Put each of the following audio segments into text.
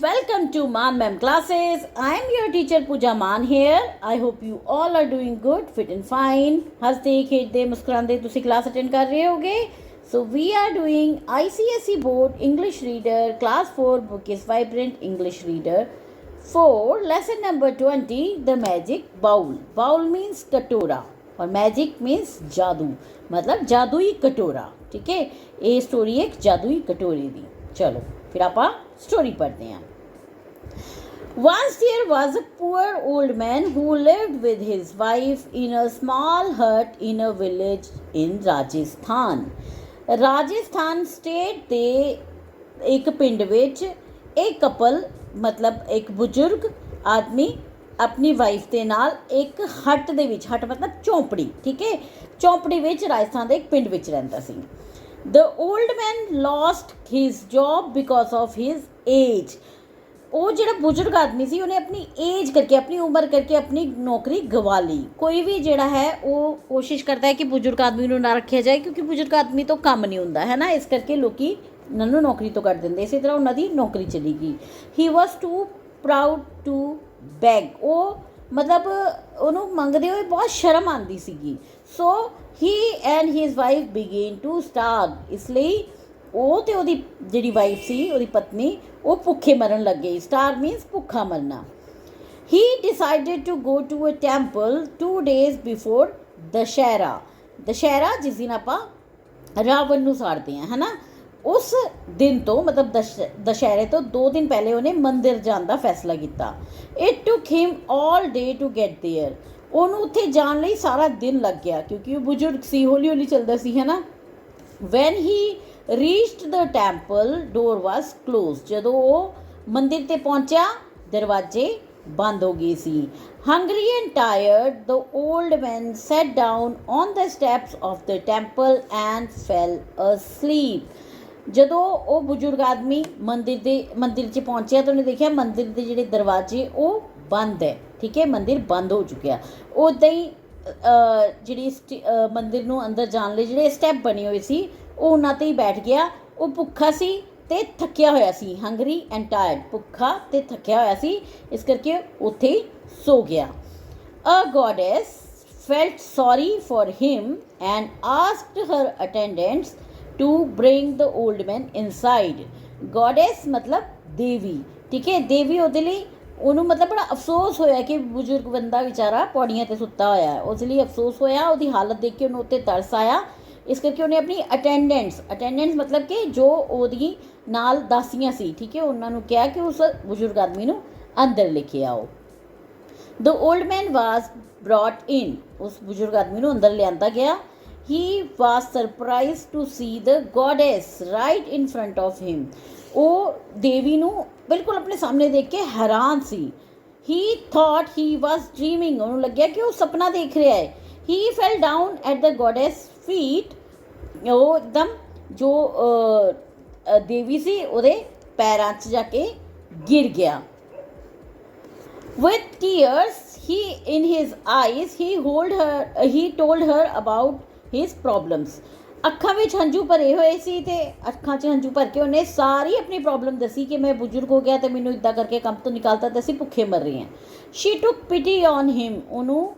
welcome to Man Ma'am classes. I am your teacher Pooja Man here. I hope you all are doing good, fit and fine. हंसते खेलते मुस्कुराते तुसी class attend कर रहे होगे. So we are doing ICSE board English reader class 4 book is vibrant English reader 4 lesson number 20 the magic bowl. Bowl means कटोरा और magic means जादू, मतलब जादुई कटोरा. ठीक है, ये स्टोरी एक जादुई कटोरे दी. चलो फिर आप स्टोरी पढ़ते हैं. Once there was a poor old man who lived with his wife in a small hut in a village in Rajasthan. Rajasthan state ਦੇ एक ਪਿੰਡ ਵਿੱਚ एक ਕਪਲ मतलब एक बुजुर्ग आदमी अपनी वाइफ ਦੇ ਨਾਲ ਇੱਕ ਹਟ ਦੇ ਵਿੱਚ, ਹਟ मतलब ਝੌਂਪੜੀ, ਠੀਕ ਹੈ, ਝੌਂਪੜੀ ਵਿੱਚ ਰਾਜਸਥਾਨ ਦੇ ਇੱਕ ਪਿੰਡ ਵਿੱਚ ਰਹਿੰਦਾ ਸੀ. The old man lost his job because of his age. ਉਹ ਜਿਹੜਾ ਬਜ਼ੁਰਗ ਆਦਮੀ ਸੀ ਉਹਨੇ ਆਪਣੀ ਏਜ ਕਰਕੇ, ਆਪਣੀ ਉਮਰ ਕਰਕੇ ਆਪਣੀ ਨੌਕਰੀ ਗਵਾ ਲਈ. ਕੋਈ ਵੀ ਜਿਹੜਾ ਹੈ ਉਹ ਕੋਸ਼ਿਸ਼ ਕਰਦਾ ਹੈ ਕਿ ਬਜ਼ੁਰਗ ਆਦਮੀ ਨੂੰ ਨਾ ਰੱਖਿਆ ਜਾਏ, ਕਿਉਂਕਿ ਬਜ਼ੁਰਗ ਆਦਮੀ ਤੋਂ ਕੰਮ ਨਹੀਂ ਹੁੰਦਾ ਹੈ ਨਾ, ਇਸ ਕਰਕੇ ਲੋਕੀ ਉਹਨਾਂ ਨੂੰ ਨੌਕਰੀ ਤੋਂ ਕੱਢ ਦਿੰਦੇ. ਇਸੇ ਤਰ੍ਹਾਂ ਉਹਨਾਂ ਦੀ ਨੌਕਰੀ ਚਲੀ ਗਈ. He was too proud to beg. ਉਹ ਮਤਲਬ ਉਹਨੂੰ ਮੰਗਦੇ ਹੋਏ ਬਹੁਤ ਸ਼ਰਮ ਆਉਂਦੀ ਸੀਗੀ. ਸੋ he and his wife began to starve. ਇਸ ਲਈ ਉਹ ਤੇ ਉਹਦੀ ਜਿਹੜੀ ਵਾਈਫ ਸੀ, ਉਹਦੀ ਪਤਨੀ, ਉਹ ਭੁੱਖੇ ਮਰਨ ਲੱਗੇ. ਸਟਾਰ ਮੀਨਸ ਭੁੱਖਾ ਮਰਨਾ. He decided to go to a temple 2 days before Dussehra. Dussehra ਜਿਸ ਦਿਨ ਆਪਾਂ ਰਾਵਣ ਨੂੰ ਸਾੜਦੇ ਹਾਂ, ਹੈ ਨਾ, ਉਸ ਦਿਨ ਤੋਂ ਮਤਲਬ ਦੁਸਹਿਰੇ ਤੋਂ 2 ਦਿਨ ਪਹਿਲੇ ਉਹਨੇ ਮੰਦਿਰ ਜਾਣ ਦਾ ਫੈਸਲਾ ਕੀਤਾ. It took him all day to get there. ਉਹਨੂੰ ਉੱਥੇ ਜਾਣ ਲਈ ਸਾਰਾ ਦਿਨ ਲੱਗ ਗਿਆ ਕਿਉਂਕਿ ਉਹ ਬਜ਼ੁਰਗ ਸੀ, ਹੌਲੀ ਹੌਲੀ ਚੱਲਦਾ ਸੀ, ਹੈ ਨਾ. When he reached the temple door was closed. ਜਦੋਂ ਉਹ ਮੰਦਿਰ ਤੇ ਪਹੁੰਚਿਆ ਦਰਵਾਜ਼ੇ ਬੰਦ ਹੋ ਗਏ ਸੀ. Hungry and tired, the old man sat down on the steps of the temple and fell asleep. ਜਦੋਂ ਉਹ ਬਜ਼ੁਰਗ ਆਦਮੀ ਮੰਦਿਰ 'ਚ ਪਹੁੰਚਿਆ ਤਾਂ ਉਹਨੇ ਦੇਖਿਆ ਮੰਦਿਰ ਦੇ ਜਿਹੜੇ ਦਰਵਾਜ਼ੇ ਉਹ ਬੰਦ ਹੈ. ਠੀਕ ਹੈ, ਮੰਦਿਰ ਬੰਦ ਹੋ ਚੁੱਕਿਆ. ਉੱਦਾਂ ਹੀ ਜਿਹੜੀ ਮੰਦਿਰ ਨੂੰ ਅੰਦਰ ਜਾਣ ਲਈ ਜਿਹੜੇ ਸਟੈਪ ਬਣੇ ਹੋਏ ਸੀ ਉਹ ਉਹਨਾਂ 'ਤੇ ਹੀ ਬੈਠ ਗਿਆ. ਉਹ ਭੁੱਖਾ ਸੀ ਅਤੇ ਥੱਕਿਆ ਹੋਇਆ ਸੀ. ਹੰਗਰੀ ਐਂਡ ਟਾਇਰਡ, ਭੁੱਖਾ ਅਤੇ ਥੱਕਿਆ ਹੋਇਆ ਸੀ, ਇਸ ਕਰਕੇ ਉੱਥੇ ਹੀ ਸੋ ਗਿਆ. ਅ ਗੋਡੈਸ felt sorry for him and asked her attendants to bring the old man inside. Goddess मतलब ਦੇਵੀ, ਠੀਕ ਹੈ, ਦੇਵੀ ਉਹਦੇ ਲਈ ਉਹਨੂੰ ਮਤਲਬ ਬੜਾ ਅਫਸੋਸ ਹੋਇਆ ਕਿ ਬਜ਼ੁਰਗ ਬੰਦਾ ਵਿਚਾਰਾ ਪੌੜੀਆਂ 'ਤੇ ਸੁੱਤਾ ਹੋਇਆ, ਉਸ ਲਈ ਅਫਸੋਸ ਹੋਇਆ. ਉਹਦੀ ਹਾਲਤ ਦੇਖ ਕੇ ਉਹਨੂੰ ਉੱਤੇ ਤਰਸ ਆਇਆ, ਇਸ ਕਰਕੇ ਉਹਨੇ ਆਪਣੀ ਅਟੈਂਡੈਂਟਸ ਮਤਲਬ ਕਿ ਜੋ ਉਹਦੀ ਨਾਲ ਦਾਸੀਆਂ ਸੀ, ਠੀਕ ਹੈ, ਉਹਨਾਂ ਨੂੰ ਕਿਹਾ ਕਿ ਉਸ ਬਜ਼ੁਰਗ ਆਦਮੀ ਨੂੰ ਅੰਦਰ ਲੈ ਕੇ ਆਓ. The old man was brought in. ਉਸ ਬਜ਼ੁਰਗ ਆਦਮੀ ਨੂੰ ਅੰਦਰ ਲਿਆਂਦਾ ਗਿਆ. He was surprised to see the goddess right in front of him. ਉਹ ਦੇਵੀ ਨੂੰ ਬਿਲਕੁਲ ਆਪਣੇ ਸਾਹਮਣੇ ਦੇਖ ਕੇ ਹੈਰਾਨ ਸੀ. He thought he was dreaming. ਉਹਨੂੰ ਲੱਗਿਆ ਕਿ ਉਹ ਸੁਪਨਾ ਦੇਖ ਰਿਹਾ ਹੈ. He fell down at the goddess feet. ਉਹ ਇੱਕਦਮ ਜੋ ਦੇਵੀ ਸੀ ਉਹਦੇ ਪੈਰਾਂ 'ਚ ਜਾ ਕੇ ਗਿਰ ਗਿਆ. With tears in his eyes, he told her about his problems. ਅੱਖਾਂ ਵਿੱਚ ਹੰਝੂ ਭਰੇ ਹੋਏ ਸੀ ਅਤੇ ਅੱਖਾਂ 'ਚ ਹੰਝੂ ਭਰ ਕੇ ਉਹਨੇ ਸਾਰੀ ਆਪਣੀ ਪ੍ਰੋਬਲਮ ਦੱਸੀ ਕਿ ਮੈਂ ਬਜ਼ੁਰਗ ਹੋ ਗਿਆ ਅਤੇ ਮੈਨੂੰ ਇੱਦਾਂ ਕਰਕੇ ਕੰਮ ਤੋਂ ਨਿਕਾਲਤਾ ਅਤੇ ਅਸੀਂ ਭੁੱਖੇ ਮਰ ਰਹੇ ਹਾਂ. She took pity on him. ਉਹਨੂੰ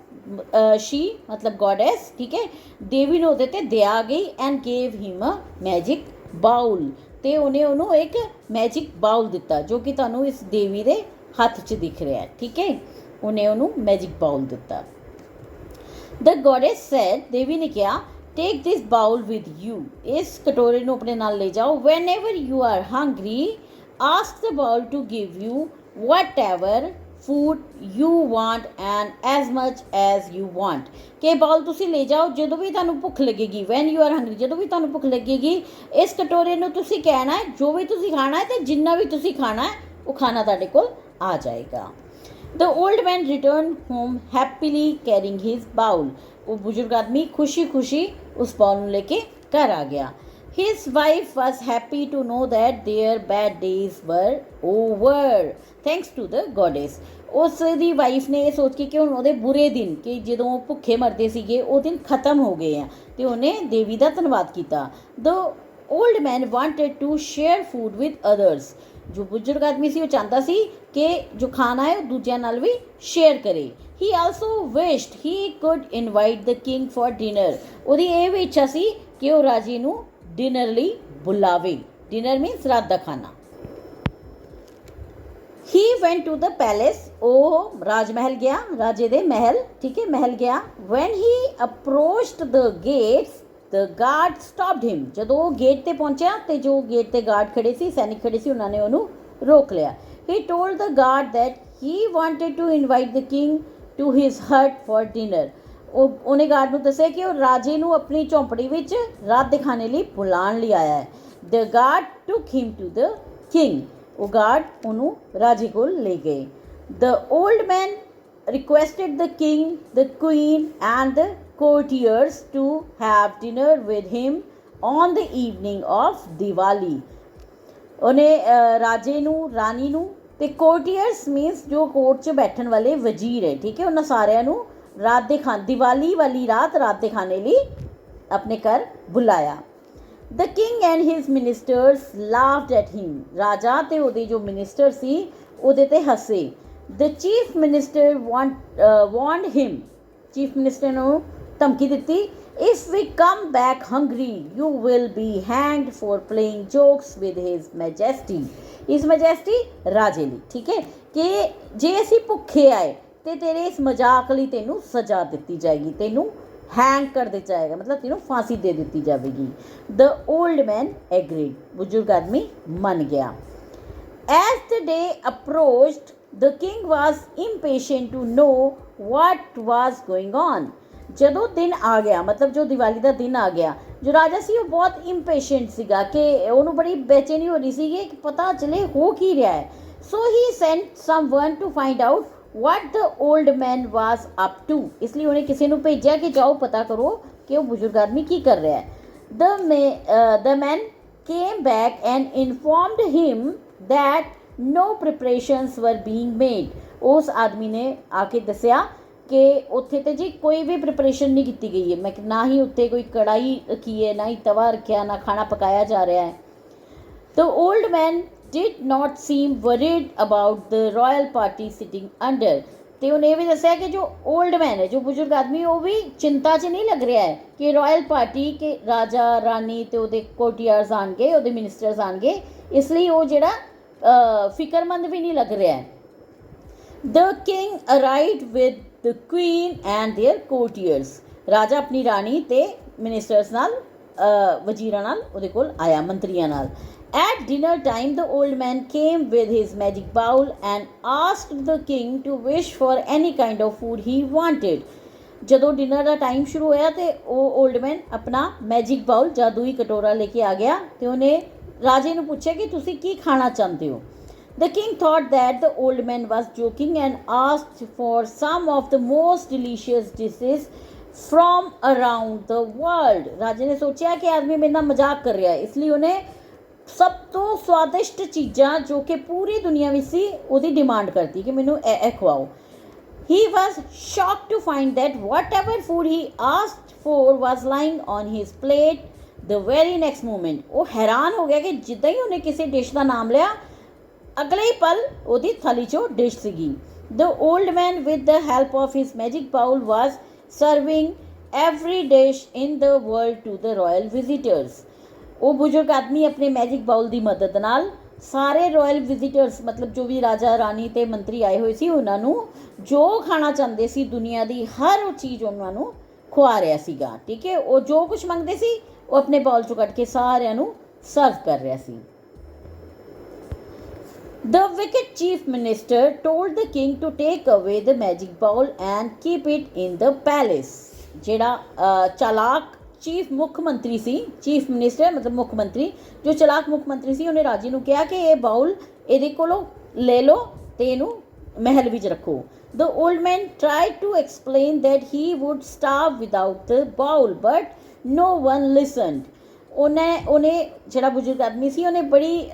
she ਮਤਲਬ ਗੋਡੈਸ, ਠੀਕ ਹੈ, ਦੇਵੀ ਨੂੰ ਉਹਦੇ 'ਤੇ ਦਇਆ ਗਈ. And gave him a magic bowl. ਅਤੇ ਉਹਨੇ ਉਹਨੂੰ ਇੱਕ ਮੈਜਿਕ ਬਾਊਲ ਦਿੱਤਾ ਜੋ ਕਿ ਤੁਹਾਨੂੰ ਇਸ ਦੇਵੀ ਦੇ ਹੱਥ 'ਚ ਦਿਖ ਰਿਹਾ ਹੈ. ਠੀਕ ਹੈ, ਉਹਨੇ ਉਹਨੂੰ ਮੈਜਿਕ ਬਾਊਲ ਦਿੱਤਾ. The goddess said, ਦੇਵੀ ਨੇ ਕਿਹਾ, take this bowl with you. ਇਸ ਕਟੋਰੇ ਨੂੰ ਆਪਣੇ ਨਾਲ ਲੈ ਜਾਓ. Whenever you are hungry, ask the bowl to give you whatever food you want and as much as you want. ਕਿ ਬਾਉਲ ਤੁਸੀਂ ਲੈ ਜਾਓ ਜਦੋਂ ਵੀ ਤੁਹਾਨੂੰ ਭੁੱਖ ਲੱਗੇਗੀ. When you are hungry, ਜਦੋਂ ਵੀ ਤੁਹਾਨੂੰ ਭੁੱਖ ਲੱਗੇਗੀ, ਇਸ ਕਟੋਰੇ ਨੂੰ ਤੁਸੀਂ ਕਹਿਣਾ ਹੈ ਜੋ ਵੀ ਤੁਸੀਂ ਖਾਣਾ ਹੈ ਅਤੇ ਜਿੰਨਾ ਵੀ ਤੁਸੀਂ ਖਾਣਾ ਹੈ ਉਹ ਖਾਣਾ ਤੁਹਾਡੇ ਕੋਲ ਆ ਜਾਏਗਾ. The old man returned home happily carrying his bowl. ਉਹ ਬਜ਼ੁਰਗ ਆਦਮੀ ਖੁਸ਼ੀ ਖੁਸ਼ੀ ਉਸ ਬਾਉਲ ਨੂੰ ਲੈ ਕੇ ਘਰ ਆ ਗਿਆ. His wife was happy to know that their bad days were over thanks to the goddess. ਉਸ ਦੀ ਵਾਈਫ ਨੇ ਇਹ ਸੋਚ ਕੇ ਕਿ ਹੁਣ ਉਹਦੇ ਬੁਰੇ ਦਿਨ, ਕਿ ਜਦੋਂ ਭੁੱਖੇ ਮਰਦੇ ਸੀਗੇ, ਉਹ ਦਿਨ ਖਤਮ ਹੋ ਗਏ ਆ, ਅਤੇ ਉਹਨੇ ਦੇਵੀ ਦਾ ਧੰਨਵਾਦ ਕੀਤਾ. The old man wanted to share food with others. जो बुजुर्ग आदमी सी वो चाहता सी कि जो खाना है वो दूजिਆਂ ਨਾਲ भी शेयर करे। ही also wished he could invite the king for dinner. ਉਹਦੀ ਇਹ ਵੀ ਇੱਛਾ ਸੀ ਕਿ ਉਹ ਰਾਜੇ ਨੂੰ डिनर ਲਈ बुलावे। डिनर मीन्स रात का खाना। He went to the palace, ਉਹ ਰਾਜ ਮਹਿਲ ਗਿਆ, ਰਾਜੇ ਦੇ ਮਹਿਲ, ਠੀਕ ਹੈ, ਮਹਿਲ ਗਿਆ। when he approached the gates the guard stopped him। ਜਦੋਂ ਉਹ ਗੇਟ ਤੇ ਪਹੁੰਚਿਆ ਤੇ ਜੋ ਗੇਟ ਤੇ ਗਾਰਡ ਖੜੇ ਸੀ, ਸੈਨਿਕ ਖੜੇ ਸੀ, ਉਹਨਾਂ ਨੇ ਉਹਨੂੰ ਰੋਕ ਲਿਆ। he told the guard that he wanted to invite the king to his hut for dinner। ਉਹਨੇ ਗਾਰਡ ਨੂੰ ਦੱਸਿਆ ਕਿ ਉਹ ਰਾਜੇ ਨੂੰ ਆਪਣੀ ਝੌਂਪੜੀ ਵਿੱਚ ਰਾਤ ਦੇ ਖਾਣੇ ਲਈ ਬੁਲਾਉਣ ਲਈ ਆਇਆ ਹੈ। the guard took him to the king। ਉਹ ਗਾਰਡ ਉਹਨੂੰ ਰਾਜੇ ਕੋਲ ਲੈ ਗਏ। the old man requested the king, the queen and the courtiers to have dinner with him on the evening of Diwali। ਉਹਨੇ ਰਾਜੇ ਨੂੰ, ਰਾਣੀ ਨੂੰ ਤੇ ਕੋਰਟੀਅਰਸ ਮੀਨਸ ਜੋ ਕੋਰਟ 'ਚ ਬੈਠਣ ਵਾਲੇ ਵਜ਼ੀਰ ਹੈ, ਠੀਕ ਹੈ, ਉਹਨਾਂ ਸਾਰਿਆਂ ਨੂੰ ਰਾਤ ਦੇ ਦੀਵਾਲੀ ਵਾਲੀ ਰਾਤ ਦੇ ਖਾਣੇ ਲਈ ਆਪਣੇ ਘਰ ਬੁਲਾਇਆ। The king and his ministers laughed at him। ਰਾਜਾ ਤੇ ਉਹਦੇ ਜੋ ਮਿਨਿਸਟਰ ਸੀ ਉਹਦੇ ਤੇ ਹੱਸੇ। The chief minister warned him। Chief minister ਨੂੰ ਧਮਕੀ ਦਿੱਤੀ, if we come back hungry you will be hanged for playing jokes with his majesty। his majesty ਰਾਜੇ ਲਈ, ਠੀਕ ਹੈ, ਕਿ ਜੇ ਅਸੀਂ ਭੁੱਖੇ ਆਏ ਤੇ ਤੇਰੇ ਇਸ ਮਜ਼ਾਕ ਲਈ ਤੈਨੂੰ ਸਜ਼ਾ ਦਿੱਤੀ ਜਾਏਗੀ, ਤੈਨੂੰ हैंग कर दिया जाएगा, मतलब तीनों फांसी दे दी जाएगी। The old man agreed. बुजुर्ग आदमी मान गया। As the day approached the king was impatient to know what was going on. ਜਦੋਂ दिन आ गया, मतलब जो दिवाली का दिन आ गया, जो राजा सी वो बहुत इम्पेशेंट सीगा कि उन्होंने बड़ी बेचैनी हो रही सी कि पता चले हो की रहा है। So he sent someone to find out what the old man was up to। इसलिए उन्हें किसी ने भेजा कि जाओ पता करो कि वो बुजुर्ग आदमी की कर रहा है। the man came back and informed him that no preparations were being made। उस आदमी ने आके दसिया कि उत्थे ते जी कोई भी प्रिपरेशन नहीं की गई है, मैं ना ही उत्थे कोई कढ़ाई रखी है, ना ही तवा रखा, ना खाना पकाया जा रहा है। The old man did not seem worried about the royal party sitting under। ਤੇ ਉਹਨੇ ਇਹ ਵੀ ਦੱਸਿਆ ਕਿ ਜੋ ओल्ड मैन है, जो बुजुर्ग आदमी, ਉਹ ਵੀ ਚਿੰਤਾ 'ਚ ਨਹੀਂ ਲੱਗ ਰਿਹਾ ਹੈ ਕਿ ਰਾਇਲ ਪਾਰਟੀ ਕਿ ਰਾਜਾ ਰਾਣੀ ਤੇ ਉਹਦੇ ਕੋਰਟੀਅਰਸ ਆਣਗੇ, ਉਹਦੇ ਮਿਨਿਸਟਰਸ ਆਣਗੇ, ਇਸ ਲਈ ਉਹ ਜਿਹੜਾ ਫਿਕਰਮੰਦ ਵੀ ਨਹੀਂ ਲੱਗ ਰਿਹਾ ਹੈ। The king arrived with the queen and their courtiers। ਰਾਜਾ ਆਪਣੀ ਰਾਣੀ ਤੇ ਮਿਨਿਸਟਰਸ ਨਾਲ, ਵਜ਼ੀਰਾਂ ਨਾਲ ਉਹਦੇ ਕੋਲ ਆਇਆ, ਮੰਤਰੀਆਂ ਨਾਲ। At dinner time the old man came with his magic bowl and asked the king to wish for any kind of food he wanted। ਜਦੋਂ डिनर ਦਾ टाइम शुरू होया ਤੇ ਉਹ ओल्ड मैन अपना मैजिक बाउल, जादुई कटोरा लेके आ गया ਤੇ ਉਹਨੇ ਰਾਜੇ ਨੂੰ ਪੁੱਛਿਆ ਕਿ ਤੁਸੀਂ ਕੀ ਖਾਣਾ ਚਾਹੁੰਦੇ ਹੋ। The king thought that the old man was joking and asked for some of the most delicious dishes from around the world। ਰਾਜੇ ਨੇ ਸੋਚਿਆ ਕਿ ਆਦਮੀ ਮੇਰੇ ਨਾਲ ਮਜ਼ਾਕ ਕਰ ਰਿਹਾ ਹੈ, ਇਸ ਲਈ ਉਹਨੇ ਸਭ ਤੋਂ ਸਵਾਦਿਸ਼ਟ ਚੀਜ਼ਾਂ ਜੋ ਕਿ ਪੂਰੀ ਦੁਨੀਆ ਵਿੱਚ ਸੀ ਉਹਦੀ ਡਿਮਾਂਡ ਕਰਤੀ ਕਿ ਮੈਨੂੰ ਇਹ ਖਵਾਓ। He was shocked to find that whatever food he asked for was lying on his plate the very next moment। ਉਹ ਹੈਰਾਨ ਹੋ ਗਿਆ ਕਿ ਜਿੱਦਾਂ ਹੀ ਉਹਨੇ ਕਿਸੇ ਡਿਸ਼ ਦਾ ਨਾਮ ਲਿਆ, ਅਗਲੇ ਹੀ ਪਲ ਉਹਦੀ ਥਾਲੀ 'ਚੋਂ ਡਿਸ਼ ਸੀਗੀ। The old man with the help of his magic bowl was serving every dish in the world to the royal visitors। ਉਹ ਬਜ਼ੁਰਗ ਆਦਮੀ ਆਪਣੇ ਮੈਜਿਕ ਬਾਉਲ ਦੀ ਮਦਦ ਨਾਲ ਸਾਰੇ ਰਾਇਲ ਵਿਜ਼ਿਟਰਸ, ਮਤਲਬ ਜੋ ਵੀ ਰਾਜਾ ਰਾਣੀ ਤੇ ਮੰਤਰੀ ਆਏ ਹੋਏ ਸੀ, ਉਹਨਾਂ ਨੂੰ ਜੋ ਖਾਣਾ ਚਾਹੁੰਦੇ ਸੀ ਦੁਨੀਆ ਦੀ ਹਰ ਉਹ ਚੀਜ਼ ਉਹਨਾਂ ਨੂੰ ਖਵਾ ਰਿਹਾ ਸੀਗਾ, ਠੀਕ ਹੈ। ਉਹ ਜੋ ਕੁਝ ਮੰਗਦੇ ਸੀ ਉਹ ਆਪਣੇ ਬਾਉਲ ਚੋਂ ਕੱਢ ਕੇ ਸਾਰਿਆਂ ਨੂੰ ਸਰਵ ਕਰ ਰਿਹਾ ਸੀ। The wicked chief minister told the king to take away the magic bowl and keep it in the palace। ਜਿਹੜਾ ਚਾਲਾਕ ਚੀਫ ਮੁੱਖ ਮੰਤਰੀ ਸੀ, ਚੀਫ ਮਿਨਿਸਟਰ ਮਤਲਬ ਮੁੱਖ ਮੰਤਰੀ, ਜੋ ਚਲਾਕ ਮੁੱਖ ਮੰਤਰੀ ਸੀ, ਉਹਨੇ ਰਾਜੇ ਨੂੰ ਕਿਹਾ ਕਿ ਇਹ ਬਾਉਲ ਇਹਦੇ ਕੋਲੋਂ ਲੈ ਲਓ ਤੇ ਇਹਨੂੰ ਮਹਿਲ ਵਿੱਚ ਰੱਖੋ। The old man tried to explain that he would starve without the bowl but no one listened। ਉਹਨੇ ਜਿਹੜਾ ਬਜ਼ੁਰਗ ਆਦਮੀ ਸੀ ਉਹਨੇ ਬੜੀ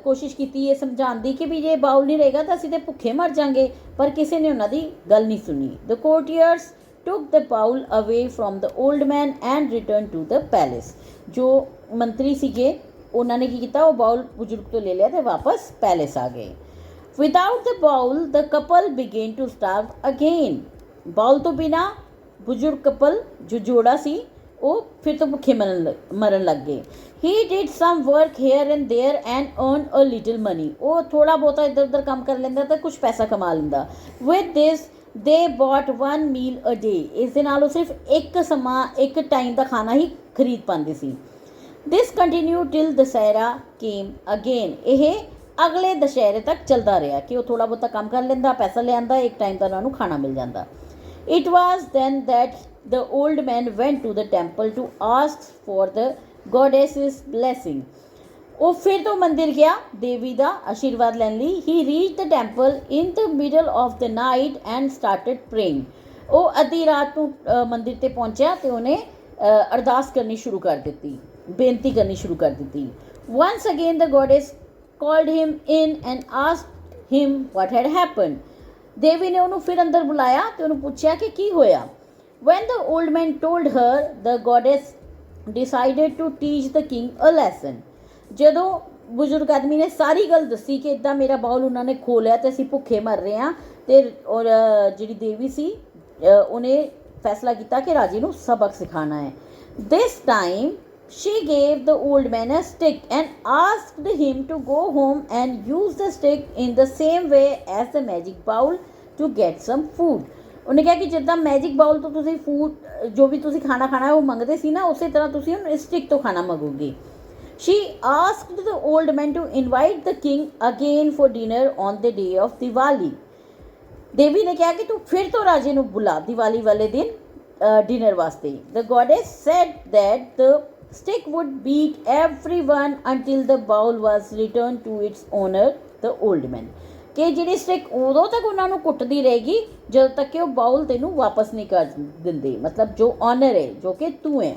ਕੋਸ਼ਿਸ਼ ਕੀਤੀ ਇਹ ਸਮਝਾਉਣ ਦੀ ਕਿ ਵੀ ਜੇ ਬਾਉਲ ਨਹੀਂ ਰਹੇਗਾ ਤਾਂ ਅਸੀਂ ਤੇ ਭੁੱਖੇ ਮਰ ਜਾਵਾਂਗੇ, ਪਰ ਕਿਸੇ ਨੇ ਉਹਨਾਂ ਦੀ ਗੱਲ ਨਹੀਂ ਸੁਣੀ। The courtiers took the bowl away from the old man and returned to the palace। जो मंत्री ਸੀਗੇ ਉਹਨਾਂ ਨੇ ਕੀ ਕੀਤਾ, ਉਹ ਬਾਉਲ ਬਜ਼ੁਰਗ ਤੋਂ ਲੈ ਲਿਆ ਤੇ ਵਾਪਸ ਪੈਲੇਸ ਆ ਗਏ। Without the bowl the couple began to starve again. Bowl ਤੋਂ ਬਿਨਾਂ ਬਜ਼ੁਰਗ ਕਪਲ ਜੋ ਜੋੜਾ ਸੀ ਉਹ ਫਿਰ ਤੋਂ ਭੁੱਖੇ ਮਰਨ ਲੱਗ ਗਏ। He did some work here and there and earn a little money. ਉਹ ਥੋੜ੍ਹਾ ਬਹੁਤਾ ਇੱਧਰ ਉੱਧਰ ਕੰਮ ਕਰ ਲੈਂਦਾ ਤਾਂ ਕੁਛ ਪੈਸਾ ਕਮਾ ਲੈਂਦਾ। ਵਿਦ ਦਿਸ ਦੇ ਬੋਟ 1 ਮੀਲ ਅ ਡੇ। ਇਸ ਦੇ ਨਾਲ ਉਹ ਸਿਰਫ ਇੱਕ ਟਾਈਮ ਦਾ ਖਾਣਾ ਹੀ ਖਰੀਦ ਪਾਉਂਦੇ ਸੀ। This continue till Dussehra came again. ਇਹ ਅਗਲੇ ਦੁਸ਼ਹਿਰੇ ਤੱਕ ਚੱਲਦਾ ਰਿਹਾ ਕਿ ਉਹ ਥੋੜ੍ਹਾ ਬਹੁਤਾ ਕੰਮ ਕਰ ਲੈਂਦਾ, ਪੈਸਾ ਲਿਆਂਦਾ, ਇੱਕ ਟਾਈਮ ਦਾ ਉਹਨਾਂ ਨੂੰ ਖਾਣਾ ਮਿਲ ਜਾਂਦਾ। It was then that the old man went to the temple to ask for the goddess's blessing. ਉਹ ਫਿਰ ਤੋਂ ਮੰਦਿਰ ਗਿਆ ਦੇਵੀ ਦਾ ਆਸ਼ੀਰਵਾਦ ਲੈਣ ਲਈ। He reached the temple in the middle of the night and started praying. ਉਹ ਅੱਧੀ ਰਾਤ ਨੂੰ ਮੰਦਿਰ ਤੇ ਪਹੁੰਚਿਆ ਤੇ ਉਹਨੇ ਅਰਦਾਸ ਕਰਨੀ ਸ਼ੁਰੂ ਕਰ ਦਿੱਤੀ, ਬੇਨਤੀ ਕਰਨੀ ਸ਼ੁਰੂ ਕਰ ਦਿੱਤੀ। Once again the goddess called him in and asked him what had happened. ਦੇਵੀ ਨੇ ਉਹਨੂੰ ਫਿਰ ਅੰਦਰ ਬੁਲਾਇਆ ਤੇ ਉਹਨੂੰ ਪੁੱਛਿਆ ਕਿ ਕੀ ਹੋਇਆ। When the old man told her, the goddess decided to teach the king a lesson. ਜਦੋਂ ਬਜ਼ੁਰਗ ਆਦਮੀ ਨੇ ਸਾਰੀ ਗੱਲ ਦੱਸੀ ਕਿ ਇੱਦਾਂ ਮੇਰਾ ਬਾਉਲ ਉਹਨਾਂ ਨੇ ਖੋਹ ਲਿਆ ਤੇ ਅਸੀਂ ਭੁੱਖੇ ਮਰ ਰਹੇ ਹਾਂ, ਤੇ ਜਿਹੜੀ ਦੇਵੀ ਸੀ ਉਹਨੇ ਫੈਸਲਾ ਕੀਤਾ ਕਿ ਰਾਜੇ ਨੂੰ ਸਬਕ ਸਿਖਾਉਣਾ ਹੈ। This time she gave the old man a stick and asked him to go home and use the stick in the same way as the magic bowl to get some food. ਉਹਨੇ ਕਿਹਾ ਕਿ ਜਿੱਦਾਂ magic bowl ਤੋਂ ਤੁਸੀਂ food ਜੋ ਵੀ ਤੁਸੀਂ ਖਾਣਾ ਖਾਣਾ ਉਹ ਮੰਗਦੇ ਸੀ ਨਾ, ਉਸੇ ਤਰ੍ਹਾਂ ਤੁਸੀਂ ਹੁਣ ਇਸ ਸਟਿਕ ਤੋਂ ਖਾਣਾ ਮੰਗੋਗੇ। She asked the old man to invite the king again for dinner on the day of Diwali. ਦੇਵੀ ਨੇ ਕਿਹਾ ਕਿ ਤੂੰ ਫਿਰ ਤੋਂ ਰਾਜੇ ਨੂੰ ਬੁਲਾ ਦੀਵਾਲੀ ਵਾਲੇ ਦਿਨ ਡਿਨਰ ਵਾਸਤੇ। The goddess said that the stick would beat everyone until the bowl was returned to its owner, the old man. ਕਿ ਜਿਹੜੀ ਸਟਿਕ ਉਦੋਂ ਤੱਕ ਉਹਨਾਂ ਨੂੰ ਕੁੱਟਦੀ ਰਹੇਗੀ ਜਦੋਂ ਤੱਕ ਕਿ ਉਹ ਬਾਉਲ ਤੈਨੂੰ ਵਾਪਸ ਨਹੀਂ ਕਰ ਦਿੰਦੇ, ਮਤਲਬ ਜੋ ਓਨਰ ਹੈ ਜੋ ਕਿ ਤੂੰ ਹੈ,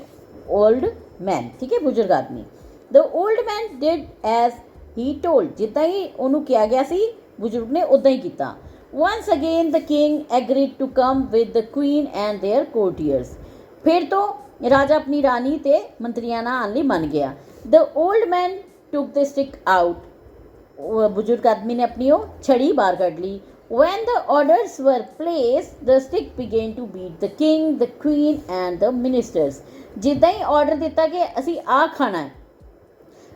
ਓਲਡ ਮੈਨ, ਠੀਕ ਹੈ, ਬਜ਼ੁਰਗ ਆਦਮੀ। The old man did as he told. ਜਿੱਦਾਂ ਹੀ ਉਹਨੂੰ ਕਿਹਾ ਗਿਆ ਸੀ ਬਜ਼ੁਰਗ ਨੇ ਉੱਦਾਂ ਹੀ ਕੀਤਾ। Once again the king agreed to come with the queen and their courtiers. ਫਿਰ ਤੋਂ ਰਾਜਾ ਆਪਣੀ ਰਾਣੀ ਤੇ ਮੰਤਰੀਆਂ ਨਾਲ ਆਉਣ ਲਈ ਮੰਨ ਗਿਆ। The old man took the stick out. ਬਜ਼ੁਰਗ ਆਦਮੀ ਨੇ ਆਪਣੀ ਉਹ ਛੜੀ ਬਾਹਰ ਕੱਢ ਲਈ। When the orders were placed, the stick began to beat the king, the queen and the ministers. ਜਿੱਦਾਂ ਹੀ ਆਰਡਰ ਦਿੱਤਾ ਕਿ ਅਸੀਂ ਆਹ ਖਾਣਾ ਹੈ,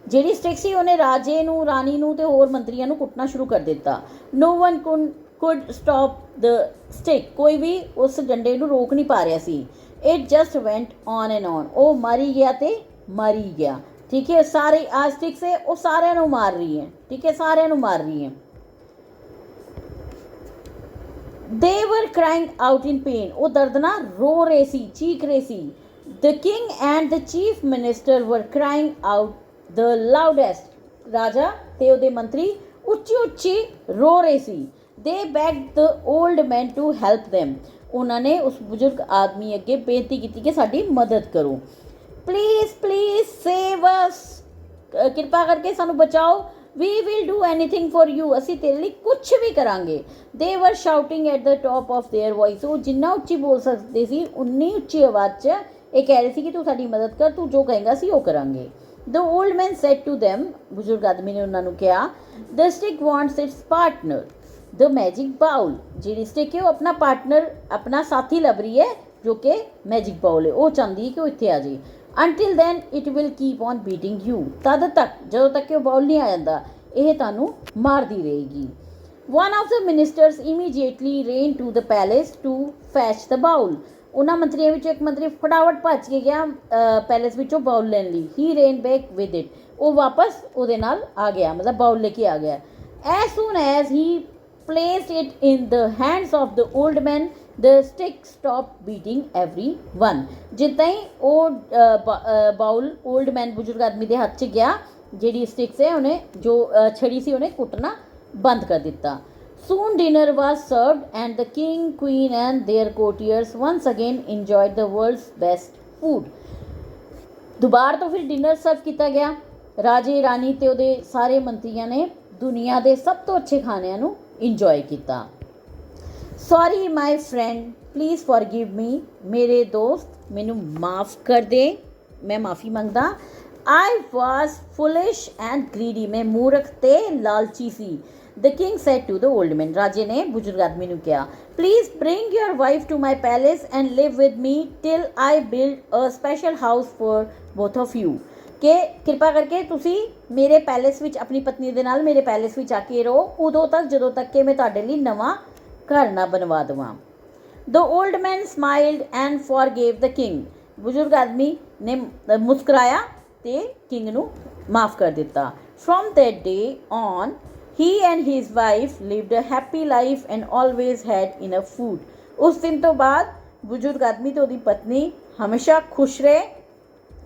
ਜਿਹੜੀ ਸਟਿਕ ਸੀ ਉਹਨੇ ਰਾਜੇ ਨੂੰ, ਰਾਣੀ ਨੂੰ ਤੇ ਹੋਰ ਮੰਤਰੀਆਂ ਨੂੰ ਕੁੱਟਣਾ ਸ਼ੁਰੂ ਕਰ ਦਿੱਤਾ। No one could stop the stick. ਕੋਈ ਵੀ ਉਸ ਡੰਡੇ ਨੂੰ ਰੋਕ ਨਹੀਂ ਪਾ ਰਿਹਾ ਸੀ। It just went on and on. ਉਹ ਮਾਰੀ ਗਿਆ ਤੇ ਮਾਰੀ ਗਿਆ, ਠੀਕ ਹੈ। ਸਾਰੇ ਆ ਸਟਿਕ ਸੇ ਉਹ ਸਾਰਿਆਂ ਨੂੰ ਮਾਰ ਰਹੀ ਹੈ, ਠੀਕ ਹੈ, ਸਾਰਿਆਂ ਨੂੰ ਮਾਰ ਰਹੀ ਹੈ। They were crying out in pain. ਉਹ ਦਰਦ ਨਾਲ ਰੋ ਰਹੇ ਸੀ, ਚੀਖ ਰਹੇ ਸੀ। The king and the chief minister were crying out the loudest. ਰਾਜਾ ਤੇ ਉਹਦੇ ਮੰਤਰੀ ਉੱਚੀ ਉੱਚੀ ਰੋ ਰਹੇ ਸੀ। They begged the old man to help them. ਉਹਨਾਂ ਨੇ ਉਸ ਬਜ਼ੁਰਗ ਆਦਮੀ ਅੱਗੇ ਬੇਨਤੀ ਕੀਤੀ ਕਿ ਸਾਡੀ ਮਦਦ ਕਰੋ। ਪਲੀਜ਼ ਪਲੀਜ਼ ਸੇਵ ਅਸ। ਕਿਰਪਾ ਕਰਕੇ ਸਾਨੂੰ ਬਚਾਓ। We will do anything for you. ਅਸੀਂ ਤੇਰੇ ਲਈ ਕੁਛ ਵੀ ਕਰਾਂਗੇ। They were shouting at the top of their voice. ਉਹ ਜਿੰਨਾ ਉੱਚੀ ਬੋਲ ਸਕਦੇ ਸੀ ਉਨੀ ਉੱਚੀ ਆਵਾਜ਼ 'ਚ ਇਹ ਕਹਿ ਰਹੇ ਸੀ ਕਿ ਤੂੰ ਸਾਡੀ ਮਦਦ ਕਰ, ਤੂੰ ਜੋ ਕਹੇਂਗਾ ਅਸੀਂ ਉਹ ਕਰਾਂਗੇ। The old man said to them. ਬਜ਼ੁਰਗ ਆਦਮੀ ਨੇ ਉਹਨਾਂ ਨੂੰ ਕਿਹਾ, The stick wants its partner, the magic bowl. ਜਿਹੜੀ ਸਟਿਕ ਹੈ ਉਹ ਆਪਣਾ ਪਾਰਟਨਰ, ਆਪਣਾ ਸਾਥੀ ਲੱਭ ਰਹੀ ਹੈ ਜੋ ਕਿ ਮੈਜਿਕ ਬਾਉਲ ਹੈ। ਉਹ ਚਾਹੁੰਦੀ ਹੈ ਕਿ ਉਹ ਇੱਥੇ ਆ ਜਾਏ। Until then it will keep on beating you. ਤਦ ਤੱਕ, ਜਦੋਂ ਤੱਕ ਕਿ ਉਹ ਬਾਉਲ ਨਹੀਂ ਆ ਜਾਂਦਾ, ਇਹ ਤੁਹਾਨੂੰ ਮਾਰਦੀ ਰਹੇਗੀ। One of the ministers immediately ran to the palace to fetch the bowl. ਉਹਨਾਂ ਮੰਤਰੀਆਂ ਵਿੱਚੋਂ ਇੱਕ ਮੰਤਰੀ ਫਟਾਫਟ ਭੱਜ ਕੇ ਗਿਆ ਪੈਲੇਸ ਵਿੱਚੋਂ ਬਾਉਲ ਲੈਣ ਲਈ। He ran back with it. ਉਹ ਵਾਪਸ ਉਹਦੇ ਨਾਲ ਆ ਗਿਆ, ਮਤਲਬ ਬਾਉਲ ਲੈ ਕੇ ਆ ਗਿਆ। As soon as he placed it in the hands of the old man, the stick stopped beating everyone. ਜਿੱਦਾਂ ਹੀ ਉਹ ਬਾਉਲ ਓਲਡ ਮੈਨ ਬਜ਼ੁਰਗ ਆਦਮੀ ਦੇ ਹੱਥ 'ਚ ਗਿਆ, ਜਿਹੜੀ ਸਟਿਕਸ ਹੈ ਉਹਨੇ ਜੋ ਛੜੀ ਸੀ ਉਹਨੇ ਕੁੱਟਣਾ ਬੰਦ ਕਰ ਦਿੱਤਾ। Soon dinner was served and the king, queen and their courtiers once again enjoyed the world's best food. ਦੁਬਾਰਾ ਤੋਂ ਫਿਰ ਡਿਨਰ ਸਰਵ ਕੀਤਾ ਗਿਆ। ਰਾਜੇ ਰਾਣੀ ਤੇ ਉਹਦੇ ਸਾਰੇ ਮੰਤਰੀਆਂ ਨੇ ਦੁਨੀਆ ਦੇ ਸਭ ਤੋਂ ਅੱਛੇ ਖਾਣਿਆਂ ਨੂੰ ਇੰਜੋਏ ਕੀਤਾ। ਸੌਰੀ ਮਾਈ ਫਰੈਂਡ, ਪਲੀਜ਼ ਫॉरगिव मी। ਮੇਰੇ ਦੋਸਤ ਮੈਨੂੰ ਮਾफ़ ਕਰ ਦੇ, ਮੈਂ ਮਾफ़ੀ ਮੰਗਦਾ। I was foolish and greedy. मैं मूर्ख ते लालची सी. The king said to the old man. राजे ने बुजुर्ग आदमी ने कहा, Please bring your wife to my palace and live with me till I build a special house for both of you. ਕਿ ਕਿਰਪਾ ਕਰਕੇ ਤੁਸੀਂ ਮੇਰੇ ਪੈਲੇਸ ਵਿੱਚ ਆਪਣੀ ਪਤਨੀ ਦੇ ਨਾਲ ਮੇਰੇ ਪੈਲੇਸ ਵਿੱਚ ਆ ਕੇ ਰਹੋ ਉਦੋਂ ਤੱਕ ਜਦੋਂ ਤੱਕ ਕਿ ਮੈਂ ਤੁਹਾਡੇ ਲਈ ਨਵਾਂ ਘਰ ਨਾ ਬਣਵਾ ਦੇਵਾਂ. The old man smiled and forgave the king. ਬਜ਼ੁਰਗ ਆਦਮੀ ਨੇ ਮੁਸਕਰਾਇਆ ਤੇ ਕਿੰਗ ਨੂੰ ਮਾਫ ਕਰ ਦਿੱਤਾ. From that day on, he and his wife lived a happy life and always had enough food. ਉਸ ਦਿਨ ਤੋਂ ਬਾਅਦ ਬਜ਼ੁਰਗ ਆਦਮੀ ਤੇ ਉਹਦੀ ਪਤਨੀ ਹਮੇਸ਼ਾ ਖੁਸ਼ ਰਹੇ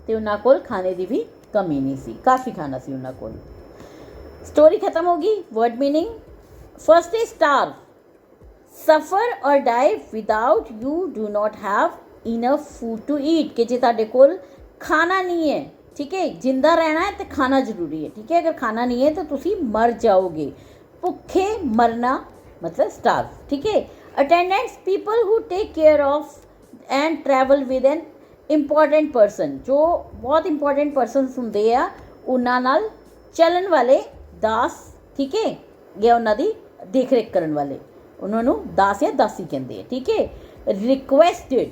ਤੇ ਉਹਨਾਂ ਕੋਲ ਖਾਣੇ ਦੀ ਵੀ ਕਮੀ ਨਹੀਂ ਸੀ. ਕਾਫੀ ਖਾਣਾ ਸੀ ਉਹਨਾਂ ਕੋਲ. ਸਟੋਰੀ ਖਤਮ ਹੋ ਗਈ. Word meaning. First is starve. Suffer or die without you do not have enough food to eat. ਕਿ ਜੇ ਤੁਹਾਡੇ ਕੋਲ ਖਾਣਾ ਨਹੀਂ ਹੈ, ਠੀਕ ਹੈ, ਜਿੰਦਾ ਰਹਿਣਾ ਹੈ ਤੇ ਖਾਣਾ ਜ਼ਰੂਰੀ ਹੈ, ਠੀਕ ਹੈ. ਅਗਰ ਖਾਣਾ ਨਹੀਂ ਹੈ ਤਾਂ ਤੁਸੀਂ ਮਰ ਜਾਓਗੇ. ਭੁੱਖੇ ਮਰਨਾ ਮਤਲਬ ਸਟਾਰਵ, ਠੀਕ ਹੈ. Attendants, people who take care of and travel with N important person. ਜੋ ਬਹੁਤ ਇੰਪੋਰਟੈਂਟ ਪਰਸਨਸ ਹੁੰਦੇ ਆ ਉਹਨਾਂ ਨਾਲ ਚੱਲਣ ਵਾਲੇ ਦਾਸ, ਠੀਕ ਹੈ, ਜਾਂ ਉਹਨਾਂ ਦੀ ਦੇਖ ਰੇਖ ਕਰਨ ਵਾਲੇ, ਉਹਨਾਂ ਨੂੰ ਦਾਸ ਜਾਂ ਦਾਸੀ ਕਹਿੰਦੇ ਆ, ਠੀਕ ਹੈ. Requested,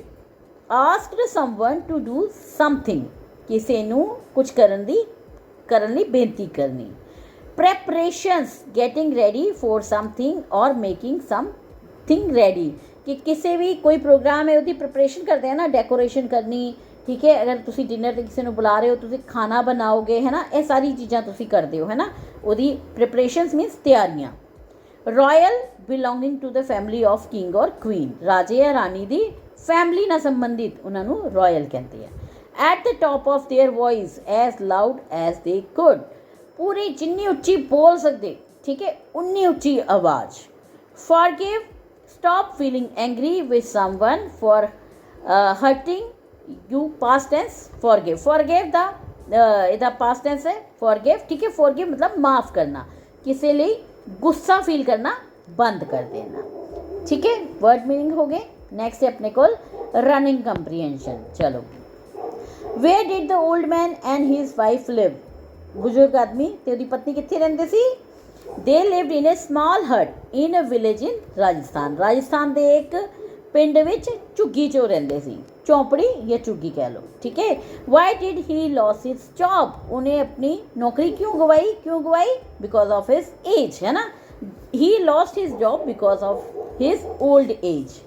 asked someone to do something. ਕਿਸੇ ਨੂੰ ਕੁਝ ਕਰਨ ਲਈ ਬੇਨਤੀ ਕਰਨੀ. Preparations, getting ready for something or making something ready. ਕਿ ਕਿਸੇ ਵੀ ਕੋਈ ਪ੍ਰੋਗਰਾਮ ਹੈ ਉਹਦੀ ਪ੍ਰੈਪਰੇਸ਼ਨ ਕਰਦੇ ਆ ਨਾ, ਡੈਕੋਰੇਸ਼ਨ ਕਰਨੀ, ਠੀਕ ਹੈ. ਅਗਰ ਤੁਸੀਂ ਡਿਨਰ 'ਤੇ ਕਿਸੇ ਨੂੰ ਬੁਲਾ ਰਹੇ ਹੋ, ਤੁਸੀਂ ਖਾਣਾ ਬਣਾਓਗੇ, ਹੈ ਨਾ, ਇਹ ਸਾਰੀ ਚੀਜ਼ਾਂ ਤੁਸੀਂ ਕਰਦੇ ਹੋ, ਹੈ ਨਾ. ਉਹਦੀ ਪ੍ਰੈਪਰੇਸ਼ਨਸ ਮੀਨਸ ਤਿਆਰੀਆਂ. Royal, belonging to the family of king or queen. ਰਾਜੇ ਜਾਂ ਰਾਣੀ ਦੀ ਫੈਮਿਲੀ ਨਾਲ ਸੰਬੰਧਿਤ ਉਹਨਾਂ ਨੂੰ ਰਾਇਲ ਕਹਿੰਦੇ ਆ. At the top of their voice as loud as they could. ਪੂਰੀ ਜਿੰਨੀ ਉੱਚੀ ਬੋਲ ਸਕਦੇ, ਠੀਕ ਹੈ, ਉਨੀ ਉੱਚੀ ਆਵਾਜ਼. ਫॉरगिव, stop feeling angry with someone for hurting you. past tense forgive. forgive ਦਾ ਇਹਦਾ past tense ਹੈ forgive, ਠੀਕ ਹੈ. forgive ਮਤਲਬ ਮਾਫ ਕਰਨਾ, ਕਿਸੇ ਲਈ ਗੁੱਸਾ ਫੀਲ ਕਰਨਾ ਬੰਦ ਕਰ ਦੇਣਾ, ਠੀਕ ਹੈ. ਵਰਡ ਮੀਨਿੰਗ ਹੋ ਗਏ. ਨੈਕਸਟ ਹੈ ਆਪਣੇ ਕੋਲ ਰਨਿੰਗ ਕੰਪਰੀਹੈਂਸ਼ਨ. ਚਲੋ. Where did the old man and his wife live. ਬਜ਼ੁਰਗ ਆਦਮੀ ਤੇ ਉਹਦੀ ਪਤਨੀ ਕਿੱਥੇ ਰਹਿੰਦੇ ਸੀ? They lived in a small hut in a village in Rajasthan. Rajasthan ਦੇ ਇੱਕ ਪਿੰਡ ਵਿੱਚ ਝੁੱਗੀ 'ਚੋਂ ਰਹਿੰਦੇ ਸੀ. ਝੌਂਪੜੀ ਜਾਂ ਝੁੱਗੀ ਕਹਿ ਲਓ, ਠੀਕ ਹੈ. Why did he lose his job? ਉਹਨੇ ਆਪਣੀ ਨੌਕਰੀ ਕਿਉਂ ਗਵਾਈ? Because of his age, ਹੈ ਨਾ. He lost his job because of his old age.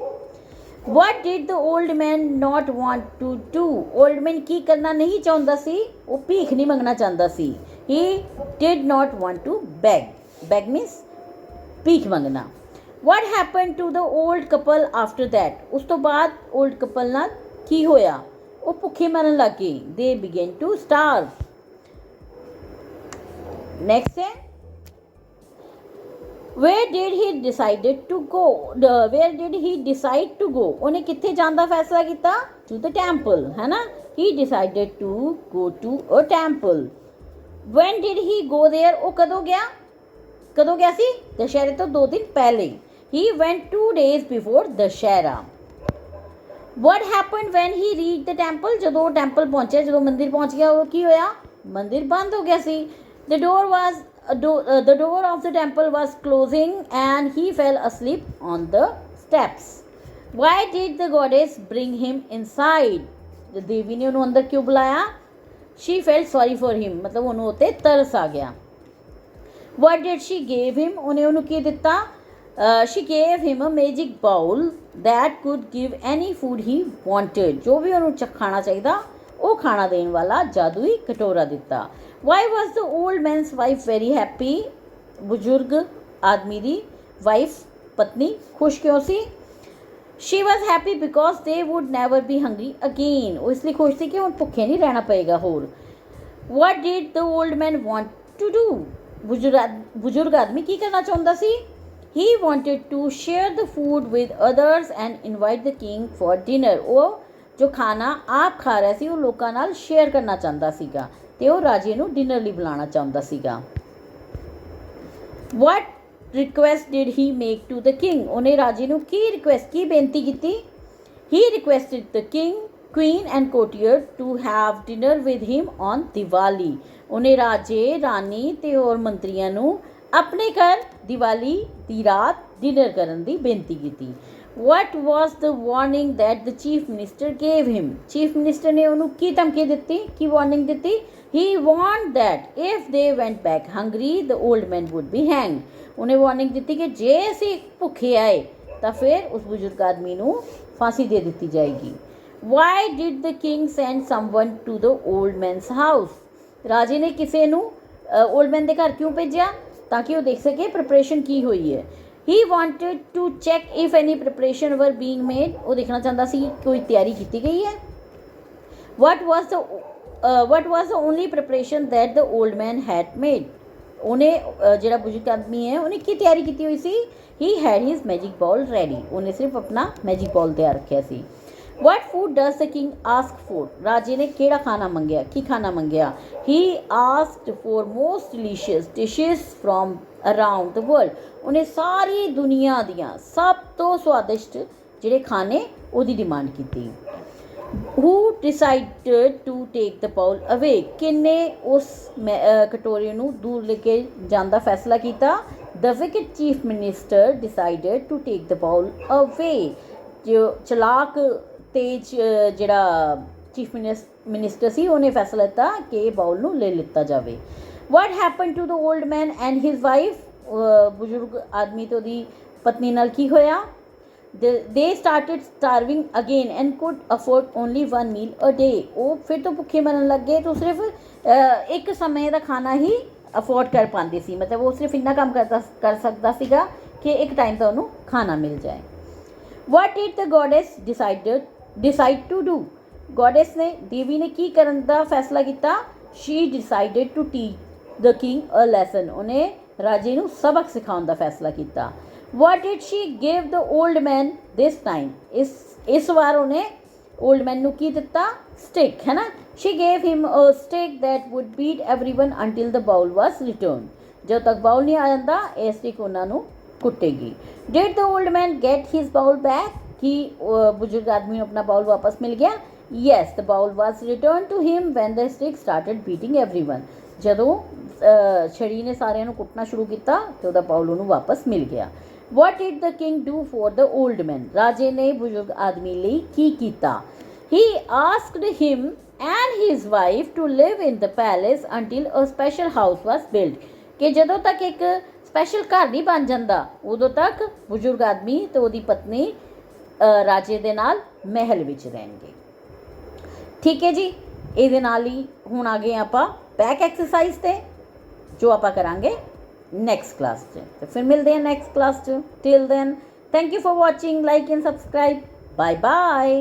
What did the old man not want to do? Old man ਕੀ ਕਰਨਾ ਨਹੀਂ ਚਾਹੁੰਦਾ ਸੀ? ਉਹ ਭੀਖ ਨਹੀਂ ਮੰਗਣਾ ਚਾਹੁੰਦਾ ਸੀ. He did not want to beg. Beg means ਭੀਖ ਮੰਗਣਾ. What happened to the old couple after that? ਉਸ ਤੋਂ ਬਾਅਦ old couple ਨਾਲ ਕੀ ਹੋਇਆ? ਉਹ ਭੁੱਖੇ ਮਰਨ ਲੱਗ ਗਏ. They began to starve. Next ਹੈ where did he decided to go? Where did he decide to go? ਉਹਨੇ ਕਿੱਥੇ ਜਾਣ ਦਾ ਫੈਸਲਾ ਕੀਤਾ? To the temple, ਹੈ ਨਾ. He decided to go to a temple. When did he go there? ਉਹ ਕਦੋਂ ਗਿਆ ਸੀ? ਦੁਸ਼ਹਿਰੇ ਤੋਂ 2 ਦਿਨ ਪਹਿਲੇ. He went 2 days before Dussehra. What happened when he reached the temple? ਜਦੋਂ ਟੈਂਪਲ ਪਹੁੰਚਿਆ, ਜਦੋਂ ਮੰਦਿਰ ਪਹੁੰਚ ਗਿਆ, ਉਹ ਕੀ ਹੋਇਆ? ਮੰਦਿਰ ਬੰਦ ਹੋ ਗਿਆ ਸੀ. The door of the temple was closing and he fell asleep on the steps. Why did the goddess bring him inside? ਦੇਵੀ ਨੇ ਉਹਨੂੰ ਅੰਦਰ ਕਿਉਂ ਬੁਲਾਇਆ? She felt sorry for him. ਮਤਲਬ ਉਹਨੂੰ ਉੱਤੇ ਤਰਸ ਆ ਗਿਆ. What did she gave him? ਉਹਨੇ ਉਹਨੂੰ ਕੀ ਦਿੱਤਾ? She gave him a magic bowl that could give any food he wanted. ਜੋ ਵੀ ਉਹਨੂੰ ਖਾਣਾ ਚਾਹੀਦਾ ਉਹ ਖਾਣਾ ਦੇਣ ਵਾਲਾ ਜਾਦੂਈ ਕਟੋਰਾ ਦਿੱਤਾ. Why was the old man's wife very happy? ਬਜ਼ੁਰਗ ਆਦਮੀ ਦੀ ਵਾਈਫ ਪਤਨੀ ਖੁਸ਼ ਕਿਉਂ ਸੀ? She was happy because they would never be hungry again. ਉਹ ਇਸ ਲਈ ਖੁਸ਼ ਸੀ ਕਿ ਹੁਣ ਭੁੱਖੇ ਨਹੀਂ ਰਹਿਣਾ ਪਏਗਾ ਹੋਰ. What did the old man want to do? ਬਜ਼ੁਰਗ ਆਦਮੀ ਕੀ ਕਰਨਾ ਚਾਹੁੰਦਾ ਸੀ? He wanted to share the food with others and invite the king for dinner. ਉਹ ਜੋ ਖਾਣਾ ਆਪ ਖਾ ਰਿਹਾ ਸੀ ਉਹ ਲੋਕਾਂ ਨਾਲ ਸ਼ੇਅਰ ਕਰਨਾ ਚਾਹੁੰਦਾ ਸੀਗਾ ਤੇ ਉਹ ਰਾਜੇ ਨੂੰ ਡਿਨਰ ਲਈ ਬੁਲਾਉਣਾ ਚਾਹੁੰਦਾ ਸੀਗਾ. What request did he make to the king? ਉਹਨੇ ਰਾਜੇ ਨੂੰ ਕੀ ਰਿਕੁਐਸਟ, ਕੀ ਬੇਨਤੀ ਕੀਤੀ? He requested the king queen and courtier to have dinner with him on Diwali. ਉਹਨੇ ਰਾਜੇ ਰਾਣੀ ਤੇ ਹੋਰ ਮੰਤਰੀਆਂ ਨੂੰ ਆਪਣੇ ਘਰ ਦੀਵਾਲੀ ਦੀ ਰਾਤ ਡਿਨਰ ਕਰਨ ਦੀ ਬੇਨਤੀ ਕੀਤੀ. What was the warning that the chief minister gave him? Chief minister ਨੇ ਉਹਨੂੰ ਕੀ ਧਮਕੀ ਦਿੱਤੀ, ਕੀ ਵਾਰਨਿੰਗ ਦਿੱਤੀ? He warned that if they went back hungry, the old man would be hanged. ਉਹਨੇ ਵਾਰਨਿੰਗ ਦਿੱਤੀ ਕਿ ਜੇ ਅਸੀਂ ਭੁੱਖੇ ਆਏ ਤਾਂ ਫਿਰ ਉਸ ਬਜ਼ੁਰਗ ਆਦਮੀ ਨੂੰ ਫਾਂਸੀ ਦੇ ਦਿੱਤੀ ਜਾਏਗੀ. Why did the king send someone to the old man's house? ਰਾਜੇ ਨੇ ਕਿਸੇ ਨੂੰ old man ਦੇ ਘਰ ਕਿਉਂ ਭੇਜਿਆ? ਤਾਂ ਕਿ ਉਹ ਦੇਖ ਸਕੇ ਪ੍ਰਿਪਰੇਸ਼ਨ ਕੀ ਹੋਈ ਹੈ. He wanted to check if any preparation were being made. ਉਹ ਦੇਖਣਾ ਚਾਹੁੰਦਾ ਸੀ ਕੋਈ ਤਿਆਰੀ ਕੀਤੀ ਗਈ ਹੈ. What was the only preparation that the old man had made? ਉਹਨੇ ਜਿਹੜਾ ਬਜ਼ੁਰਗ ਆਦਮੀ ਹੈ ਉਹਨੇ ਕੀ ਤਿਆਰੀ ਕੀਤੀ ਹੋਈ ਸੀ? He had his magic ball ready. ਉਹਨੇ ਸਿਰਫ ਆਪਣਾ ਮੈਜਿਕ ਬਾਲ ਤਿਆਰ ਰੱਖਿਆ ਸੀ. What food does the king ask for? ਰਾਜੇ ਨੇ ਕਿਹੜਾ ਖਾਣਾ ਮੰਗਿਆ, ਕੀ ਖਾਣਾ ਮੰਗਿਆ? He asked for most delicious dishes from around the world. ਉਹਨੇ ਸਾਰੀ ਦੁਨੀਆ ਦੀਆਂ ਸਭ ਤੋਂ ਸਵਾਦਿਸ਼ਟ ਜਿਹੜੇ ਖਾਣੇ ਉਹਦੀ ਡਿਮਾਂਡ ਕੀਤੀ. Who decided to take the bowl away? ਕਿੰਨੇ ਉਸ ਕਟੋਰੇ ਨੂੰ ਦੂਰ ਲੈ ਕੇ ਜਾਣ ਦਾ ਫੈਸਲਾ ਕੀਤਾ? The wicked chief minister decided to take the bowl away. ਜੋ ਚਲਾਕ ਤੇਜ ਜਿਹੜਾ ਚੀਫ ਮਿਨਿਸਟਰ ਸੀ ਉਹਨੇ ਫੈਸਲਾ ਲਿੱਤਾ ਕਿ ਇਹ ਬਾਉਲ ਨੂੰ ਲੈ ਲਿੱਤਾ ਜਾਵੇ. What happened to the old man and his wife? ਬਜ਼ੁਰਗ ਆਦਮੀ ਤੇ ਉਹਦੀ ਪਤਨੀ ਨਾਲ ਕੀ ਹੋਇਆ? They started starving again and could afford only one meal a day. ਉਹ ਫਿਰ ਤੋਂ ਭੁੱਖੇ ਮਰਨ ਲੱਗ ਗਏ ਤਾਂ ਸਿਰਫ ਇੱਕ ਸਮੇਂ ਦਾ ਖਾਣਾ ਹੀ ਅਫੋਰਡ ਕਰ ਪਾਉਂਦੇ ਸੀ. ਮਤਲਬ ਉਹ ਸਿਰਫ ਇੰਨਾ ਕੰਮ ਕਰ ਸਕਦਾ ਸੀਗਾ ਕਿ ਇੱਕ ਟਾਈਮ ਤਾਂ ਉਹਨੂੰ ਖਾਣਾ ਮਿਲ ਜਾਏ. What did the goddess decide to do? Goddess ਨੇ ਦੇਵੀ ਨੇ ਕੀ ਕਰਨ ਦਾ ਫੈਸਲਾ ਕੀਤਾ? She decided to teach the king a lesson. ਉਹਨੇ ਰਾਜੇ ਨੂੰ ਸਬਕ ਸਿਖਾਉਣ ਦਾ ਫੈਸਲਾ ਕੀਤਾ. What did she give the old man this time? ਇਸ ਵਾਰ ਉਹਨੇ old man ਨੂੰ ਕੀ ਦਿੱਤਾ? Stick, ਹੈ ਨਾ? She gave him a stick that would beat everyone until the bowl was returned. ਜਦੋਂ ਤੱਕ ਬਾਉਲ ਨਹੀਂ ਆ ਜਾਂਦਾ ਇਹ ਸਟਿਕ ਉਹਨਾਂ ਨੂੰ ਕੁੱਟੇਗੀ. Did the old man get his bowl back? ਕੀ ਬਜ਼ੁਰਗ ਆਦਮੀ ਨੂੰ ਆਪਣਾ ਬਾਉਲ ਵਾਪਸ ਮਿਲ ਗਿਆ? Yes, the bowl was returned to him when the stick started beating everyone. ਜਦੋਂ ਛੜੀ ਨੇ ਸਾਰਿਆਂ ਨੂੰ ਕੁੱਟਣਾ ਸ਼ੁਰੂ ਕੀਤਾ ਤੇ ਉਹਦਾ ਬਾਉਲ ਉਹਨੂੰ ਵਾਪਸ ਮਿਲ ਗਿਆ. What did the king do for the old man? ਰਾਜੇ ਨੇ ਬਜ਼ੁਰਗ ਆਦਮੀ ਲਈ ਕੀ ਕੀਤਾ? He asked him and his wife to live in the palace until a special house was built. ਕਿ ਜਦੋਂ ਤੱਕ ਇੱਕ ਸਪੈਸ਼ਲ ਘਰ ਨਹੀਂ ਬਣ ਜਾਂਦਾ ਉਦੋਂ ਤੱਕ ਬਜ਼ੁਰਗ ਆਦਮੀ ਤੇ ਉਹਦੀ ਪਤਨੀ ਰਾਜੇ ਦੇ ਨਾਲ ਮਹਿਲ ਵਿੱਚ ਰਹਿਣਗੇ. ਠੀਕ ਹੈ ਜੀ, ਇਹਦੇ ਨਾਲ ਹੀ ਹੁਣ ਆ ਗਏ ਆਪਾਂ ਬੈਕ ਐਕਸਰਸਾਈਜ਼ ਤੇ ਜੋ ਆਪਾਂ ਕਰਾਂਗੇ नेक्स्ट क्लास से. तो फिर मिलते हैं नेक्स्ट क्लास से. Till then thank you for watching. Like and subscribe. Bye bye.